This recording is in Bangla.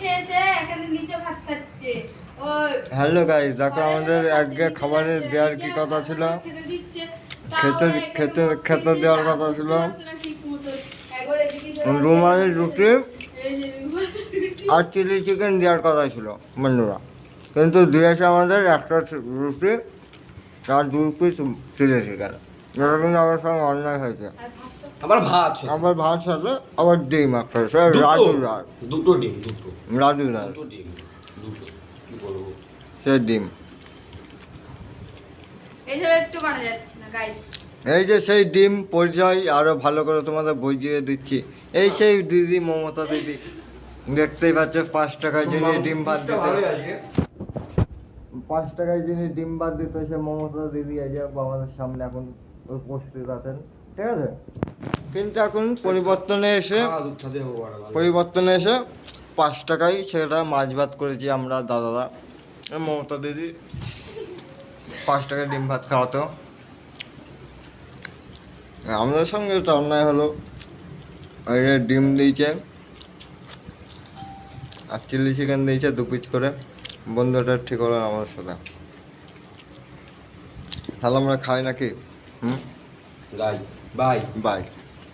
খেয়েছে এখানে নিচে ভাত খাচ্ছে। ওই হ্যালো গাইস, দেখো আমাদের আজকে খাবারের দেওয়ার কি কথা ছিল, খেতে দিচ্ছে। খেতে খেতে খেতে দেওয়ার কথা ছিল রুমালি রুটি আর চিলি চিকেন দেওয়ার কথা ছিল বন্ধুরা, কিন্তু দিয়েছে আমাদের একটা রুটি আর 2 পিস চিলি চিকেন, যেটা কিন্তু আমার সঙ্গে অন্যায় হয়েছে। আমার ভাত আবার ভাত সাথে আবার ডিম একটা, সে রাজু রাজ দুটো ডিম দুটো রাজু রাজ দুটো ডিম দুটো কি বলবো সে ডিম। এইসব একটু বানা যাচ্ছে না গাইস। এই যে সেই ডিম পরিচয় আরো ভালো করে তোমাদের বুঝিয়ে দিচ্ছি। এই সেই দিদি, মমতা দিদি, দেখতেই পাচ্ছ 5 টাকায় যিনি ডিম ভাত দিত, 5 টাকায় যিনি ডিম ভাত দিত সে মমতা দিদি এই যে আমাদের সামনে এখন উপস্থিত আছেন, ঠিক আছে। কিন্তু এখন পরিবর্তনে এসে 5 টাকায় সেটা মাছ ভাত করেছি আমরা দাদারা। মমতা দিদি 5 টাকায় ডিম ভাত খাওয়াতো, আমাদের সঙ্গে এটা অন্যায় হলো। এই ডিম দিয়েছে আর চিলি চিকেন দিয়েছে 2 পিস করে, বন্ধুটা ঠিক হলো না আমাদের সাথে। তাহলে আমরা খাই নাকি? Bye bye bye.